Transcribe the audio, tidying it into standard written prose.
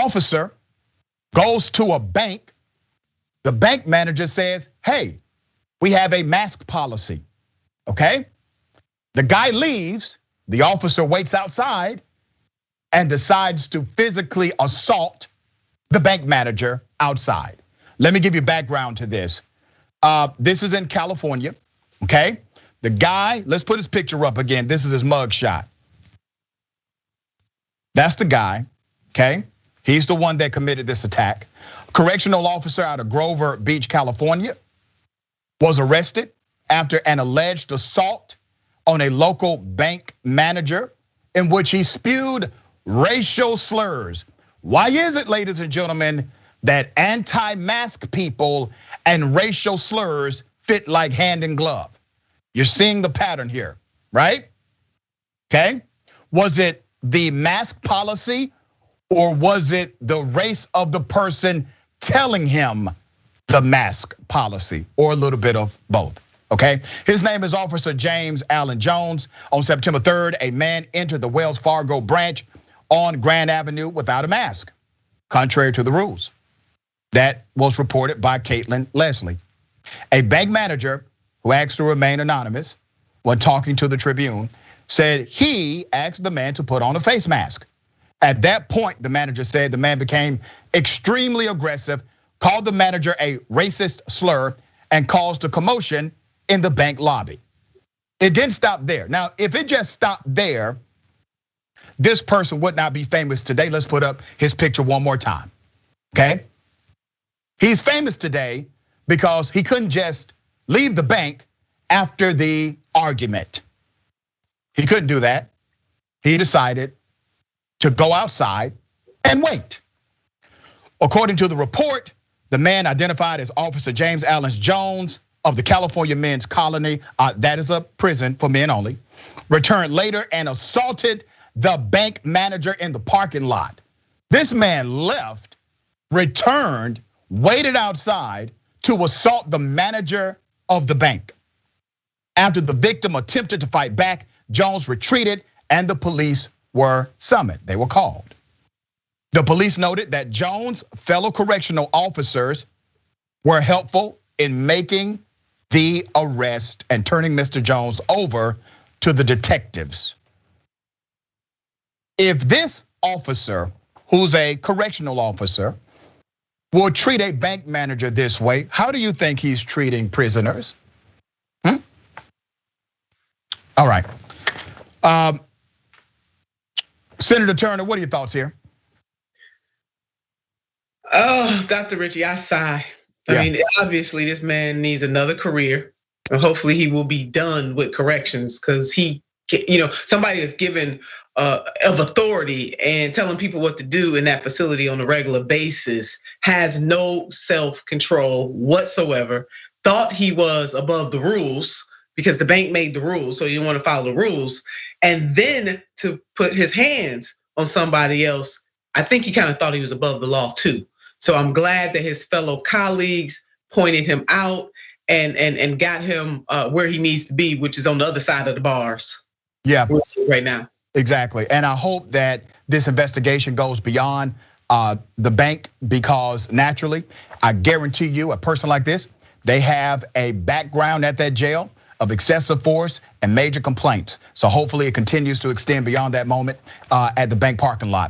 officer goes to a bank. The bank manager says, hey, we have a mask policy, okay? The guy leaves, the officer waits outside and decides to physically assault the bank manager outside. Let me give you background to this. This is in California, okay? The guy, let's put his picture up again. This is his mug shot. That's the guy, okay? He's the one that committed this attack. Correctional officer out of Grover Beach, California, was arrested after an alleged assault on a local bank manager in which he spewed racial slurs. Why is it, ladies and gentlemen, that anti-mask people and racial slurs fit like hand in glove? You're seeing the pattern here, right? Okay, was it the mask policy or was it the race of the person telling him the mask policy, or a little bit of both, okay? His name is Officer James Allen Jones. On September 3rd, a man entered the Wells Fargo branch on Grand Avenue without a mask, contrary to the rules. That was reported by Caitlin Leslie. A bank manager who asked to remain anonymous when talking to the Tribune said he asked the man to put on a face mask. At that point, the manager said the man became extremely aggressive, called the manager a racist slur, and caused a commotion in the bank lobby. It didn't stop there. Now, if it just stopped there, this person would not be famous today. Let's put up his picture one more time, okay? He's famous today because he couldn't just leave the bank after the argument. He couldn't do that. He decided to go outside and wait. According to the report, the man identified as Officer James Allen Jones of the California Men's Colony, that is a prison for men only, returned later and assaulted the bank manager in the parking lot. This man left, returned, waited outside to assault the manager of the bank. After the victim attempted to fight back, Jones retreated and the police were summoned. They were called. The police noted that Jones' fellow correctional officers were helpful in making the arrest and turning Mr. Jones over to the detectives. If this officer, who's a correctional officer, will treat a bank manager this way, how do you think he's treating prisoners? All right. Senator Turner, what are your thoughts here? Oh, Dr. Richey, I sigh. I mean, obviously this man needs another career, and hopefully he will be done with corrections, because he, somebody is given of authority and telling people what to do in that facility on a regular basis has no self-control whatsoever. Thought he was above the rules because the bank made the rules, so he didn't want to follow the rules, and then to put his hands on somebody else, I think he kind of thought he was above the law too. So I'm glad that his fellow colleagues pointed him out and got him where he needs to be, which is on the other side of the bars. Yeah, right now. Exactly, and I hope that this investigation goes beyond the bank, because naturally, I guarantee you, a person like this, they have a background at that jail of excessive force and major complaints. So hopefully it continues to extend beyond that moment at the bank parking lot.